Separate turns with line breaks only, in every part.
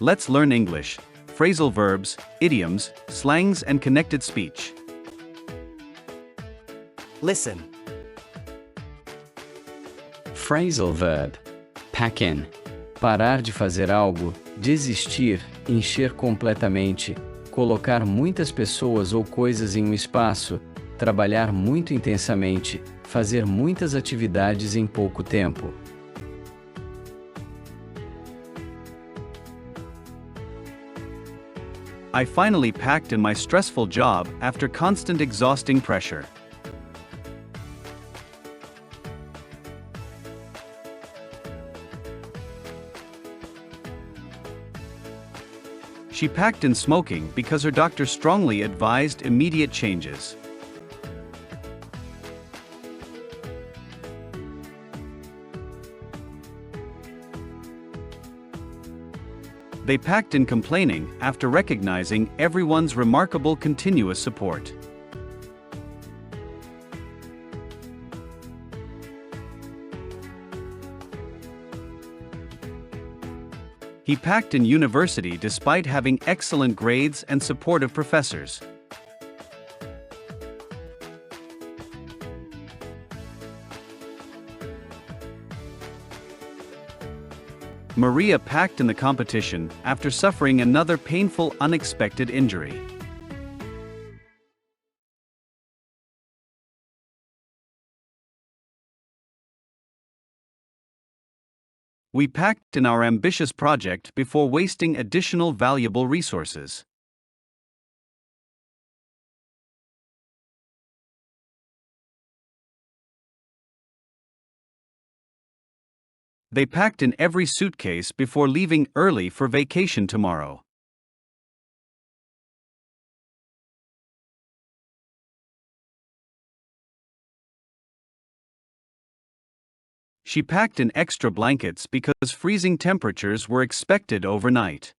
Let's learn English, phrasal verbs, idioms, slangs and connected speech.
Listen.
Phrasal verb. Pack in. Parar de fazer algo, desistir, encher completamente, colocar muitas pessoas ou coisas em um espaço, trabalhar muito intensamente, fazer muitas atividades em pouco tempo.
I finally packed in my stressful job after constant exhausting pressure. She packed in smoking because her doctor strongly advised immediate changes. They packed in complaining after recognizing everyone's remarkable continuous support. He packed in university despite having excellent grades and supportive professors. Maria packed in the competition after suffering another painful, unexpected injury. We packed in our ambitious project before wasting additional valuable resources. They packed in every suitcase before leaving early for vacation tomorrow. She packed in extra blankets because freezing temperatures were expected overnight.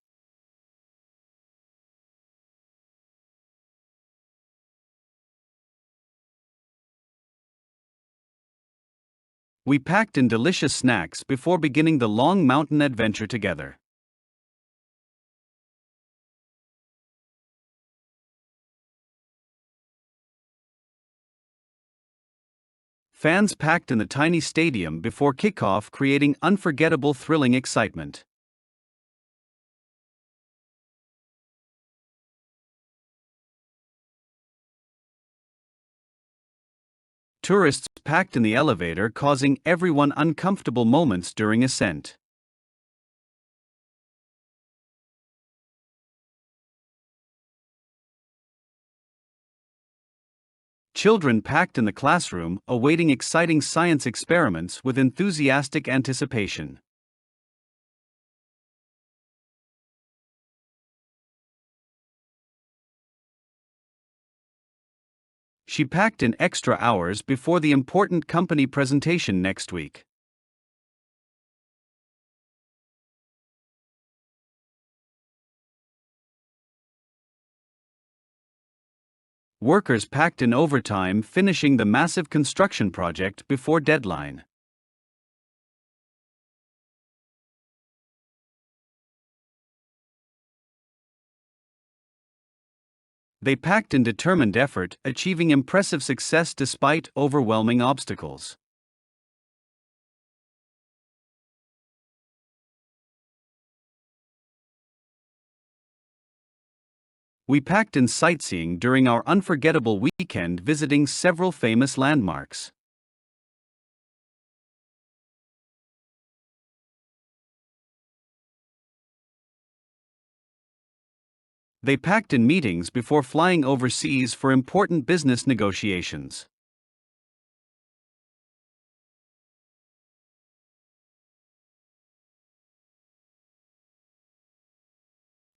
We packed in delicious snacks before beginning the long mountain adventure together. Fans packed in the tiny stadium before kickoff, creating unforgettable, thrilling excitement. Tourists packed in the elevator, causing everyone uncomfortable moments during ascent. Children packed in the classroom, awaiting exciting science experiments with enthusiastic anticipation. She packed in extra hours before the important company presentation next week. Workers packed in overtime, finishing the massive construction project before deadline. They packed in determined effort, achieving impressive success despite overwhelming obstacles. We packed in sightseeing during our unforgettable weekend, visiting several famous landmarks. They packed in meetings before flying overseas for important business negotiations.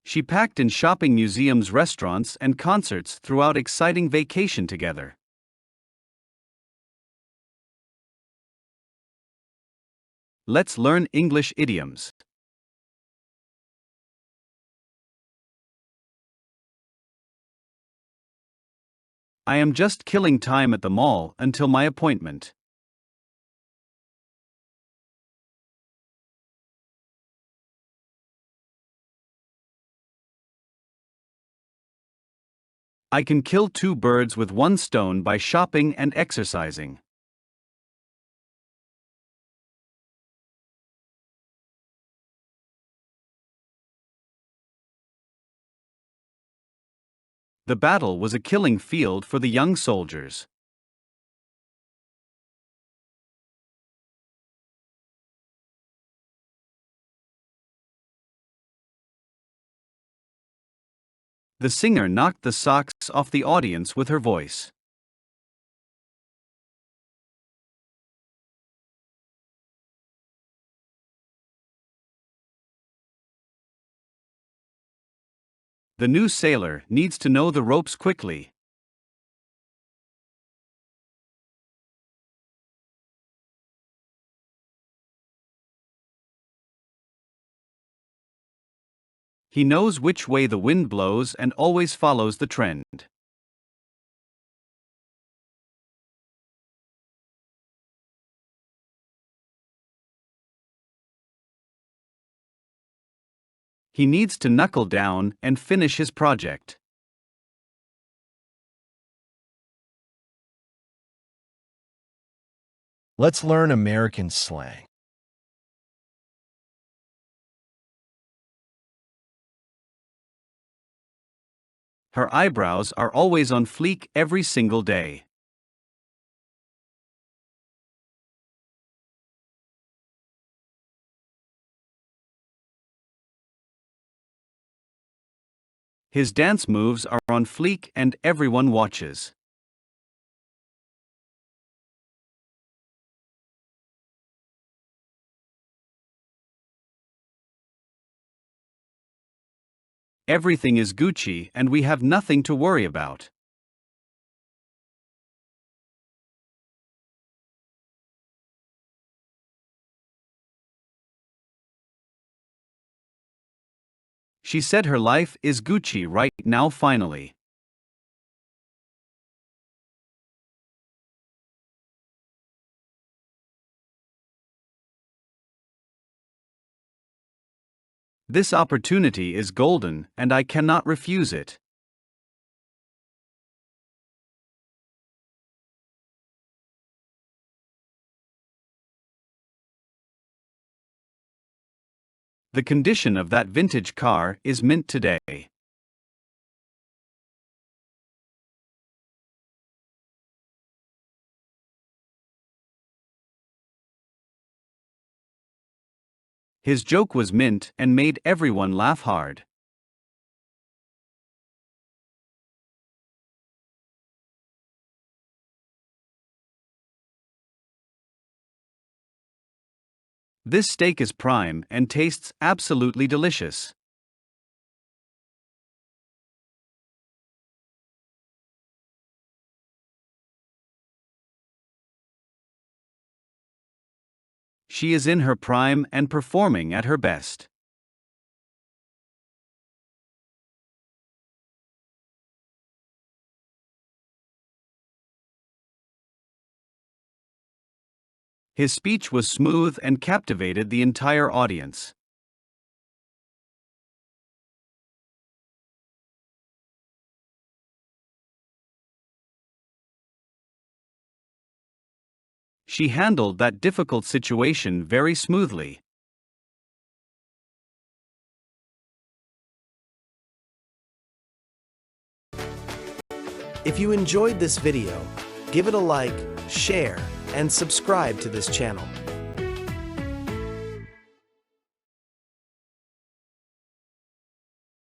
She packed in shopping, museums, restaurants, and concerts throughout exciting vacation together. Let's learn English idioms. I am just killing time at the mall until my appointment. I can kill two birds with one stone by shopping and exercising. The battle was a killing field for the young soldiers. The singer knocked the socks off the audience with her voice. The new sailor needs to know the ropes quickly. He knows which way the wind blows and always follows the trend. He needs to knuckle down and finish his project.
Let's learn American slang.
Her eyebrows are always on fleek every single day. His dance moves are on fleek and everyone watches. Everything is Gucci and we have nothing to worry about. She said her life is Gucci right now finally. This opportunity is golden and I cannot refuse it. The condition of that vintage car is mint today. His joke was mint and made everyone laugh hard. This steak is prime and tastes absolutely delicious. She is in her prime and performing at her best. His speech was smooth and captivated the entire audience. She handled that difficult situation very smoothly.
If you enjoyed this video, give it a like, share, and subscribe to this channel.